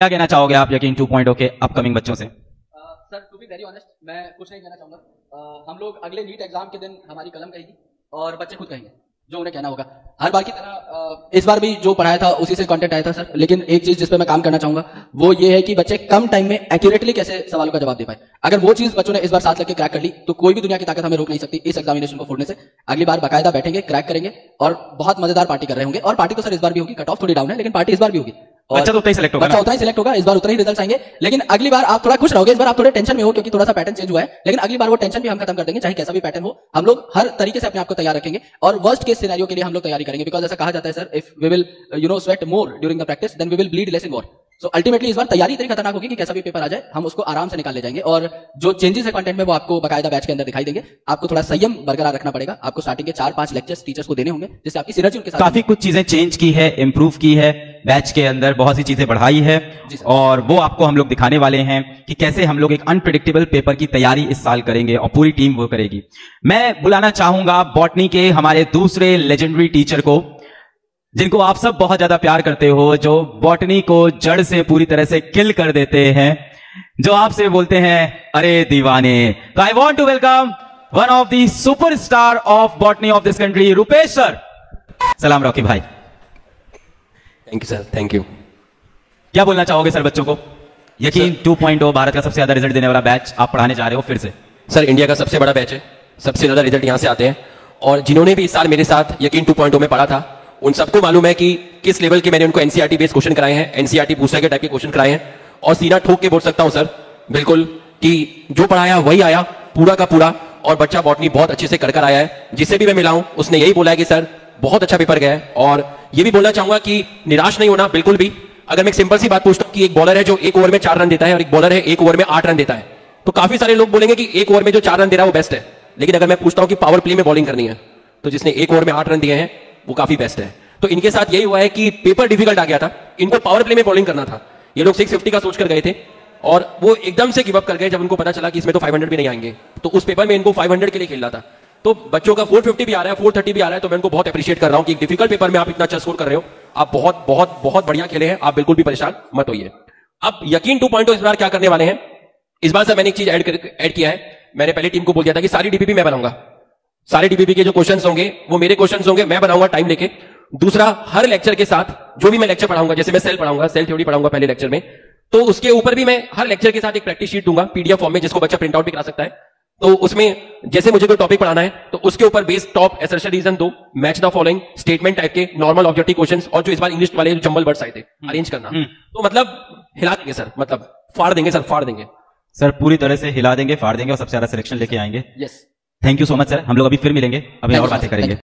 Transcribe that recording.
क्या कहना चाहोगे आप यकीन 2.0 के अपकमिंग बच्चों से? Sir to be very honest मैं कुछ नहीं कहना चाहूंगा। हम लोग अगले नीट एग्जाम के दिन हमारी कलम कहेगी और बच्चे खुद कहेंगे जो उन्हें कहना होगा। हर बार की तरह इस बार भी जो पढ़ाया था उसी से कंटेंट आया था सर, लेकिन एक चीज जिस पे मैं काम करना चाहूंगा वो ये है कि बच्चे कम टाइम में एक्यूरेटली कैसे सवालों का जवाब दे पाए। अगर वो चीज बच्चों ने इस बार साथ लेके क्रैक कर ली तो कोई भी दुनिया की ताकत हमें रोक नहीं सकती इस एग्जामिनेशन को फोड़ने से। अगली बार बाकायदा बैठेंगे, क्रैक करेंगे और बहुत मजेदार पार्टी कर रहे होंगे। और पार्टी तो सर इस बार भी होगी, कट ऑफ थोड़ी डाउन है लेकिन पार्टी इस बार भी होगी। बच्चा तो उतना ही सिलेक्ट होगा, बच्चा उतना ही सिलेक्ट होगा, इस बार उतना ही रिजल्ट आएंगे। लेकिन अगली बार आप थोड़ा खुश रहोगे, इस बार आप थोड़े टेंशन में हो क्योंकि थोड़ा सा पैटर्न चेंज हुआ है, लेकिन अगली बार वो टेंशन भी हम खत्म कर देंगे। चाहे कैसा भी पैटर्न हो, हम लोग हर तरीके से अपने आप को तैयार रखेंगे और वर्स्ट केस सिनेरियो के लिए हम लोग तैयारी करेंगे। बिकॉज ऐसा कहा जाता है sir, if we will sweat more during the practice then we will bleed less in war. So ultimately इस बार तैयारी इतनी खतरनाक होगी कि कैसा भी पेपर आ जाए हम उसको आराम से निकाल ले जाएंगे। और जो चेंजेस है कंटेंट में वो आपको बकायदा बैच के अंदर दिखाई देंगे। आपको थोड़ा संयम बरकरार रखना पड़ेगा। आपको स्टार्टिंग के 4-5 लेक्चर्स टीचर्स को देने होंगे जिससे आपकी सिनर्जी उनके साथ। काफी कुछ चीजें चेंज की है, इंप्रूव की है, बैच के अंदर बहुत सी चीजें बढ़ाई है और वो आपको हम लोग दिखाने वाले हैं कि कैसे हम लोग एक अनप्रेडिक्टेबल पेपर की तैयारी इस साल करेंगे और पूरी टीम वो करेगी। मैं बुलाना चाहूंगा बॉटनी के हमारे दूसरे लेजेंडरी टीचर को, जिनको आप सब बहुत ज्यादा प्यार करते हो, जो बॉटनी को जड़ से पूरी तरह से किल कर देते हैं, जो आपसे बोलते हैं अरे दीवाने। तो I want to welcome one of the superstar of botany of this country, Rupesh sir. सलाम रॉकी भाई। Thank you sir, thank you. क्या बोलना चाहोगे सर बच्चों को? यकीन 2.0 भारत का सबसे ज्यादा रिजल्ट देने वाला बैच आप पढ़ाने जा रहे हो फिर से। सर इंडिया का सबसे बड़ा बैच है, सबसे ज्यादा रिजल्ट यहां से आते हैं और जिन्होंने भी इस साल मेरे साथ यकीन 2.0 में पढ़ा था उन सबको मालूम है कि किस लेवल के मैंने उनको एनसीईआरटी बेस्ड क्वेश्चन कराए हैं, एनसीईआरटी बूस्टर के टाइप के क्वेश्चन कराए हैं। और सीना ठोक के बोल सकता हूं सर बिल्कुल कि जो पढ़ाया वही आया पूरा का पूरा, और बच्चा बॉटनी बहुत अच्छे से कर आया है। जिससे भी मैं मिला हूं उसने यही बोला है कि सर बहुत अच्छा पेपर गया है। और ये भी बोलना चाहूंगा कि निराश नहीं होना बिल्कुल भी। अगर मैं एक सिंपल सी बात पूछता हूं कि एक बॉलर है जो 1 ओवर में 4 रन देता है और एक बॉलर है 1 ओवर में 8 रन देता है, तो काफी सारे लोग बोलेंगे कि 1 ओवर में जो 4 रन दे रहा है वो बेस्ट है। लेकिन अगर मैं पूछता हूं कि पावर प्ले में बॉलिंग करनी है तो जिसने 1 ओवर में 8 रन दिए हैं वो काफी बेस्ट है। तो इनके साथ यही हुआ है कि पेपर डिफिकल्ट आ गया था, इनको पावर प्ले में बॉलिंग करना था। ये लोग 650 का सोच कर गए थे और वो एकदम से गिव अप कर गए जब उनको पता चला कि इसमें तो 500 भी नहीं आएंगे। तो उस पेपर में इनको 500 के लिए खेलना था। तो बच्चों का 450 भी आ रहा है, 430 भी आ रहा है। तो मैं उनको बहुत अप्रिशिएट कर रहा हूं कि एक डिफिकल्ट पेपर में आप इतना अच्छा स्कोर कर रहे हो। आप बहुत बहुत बहुत बढ़िया खेले हैं, आप बिल्कुल भी परेशान मत होइए। अब यकीन 2.0 इस बार क्या करने वाले हैं, इस बार सर मैंने एक चीज ऐड किया है। मैंने पहले टीम को बोल दिया था कि सारी डीपीपी मैं बनाऊंगा, सारे डीपीपी के जो क्वेश्चंस होंगे वो मेरे क्वेश्चंस होंगे, मैं बनाऊंगा टाइम लेके। दूसरा, हर लेक्चर के साथ जो भी मैं लेक्चर पढ़ाऊंगा, जैसे मैं सेल पढ़ाऊंगा, सेल थ्योरी पढ़ाऊंगा पहले लेक्चर में, तो उसके ऊपर भी मैं हर लेक्चर के साथ एक प्रैक्टिस शीट दूंगा पीडीएफ फॉर्म में, जिसको बच्चा प्रिंट आउट भी करा सकता है। तो उसमें जैसे मुझे कोई टॉपिक पढ़ाना है तो उसके ऊपर based top assertion reason 2, match the following, statement type के नॉर्मल ऑब्जेक्टिव क्वेश्चंस, और जो इस बार इंग्लिश वाले जो जंबल वर्ड्स आए थे अरेंज करना। तो मतलब हिला देंगे सर, मतलब फाड़ देंगे सर, फाड़ देंगे सर, पूरी तरह से हिला देंगे, फाड़ देंगे और सबसे ज्यादा सिलेक्शन लेके आएंगे। Yes, thank you so much sir. हम लोग अभी फिर मिलेंगे, अभी और बातें करेंगे।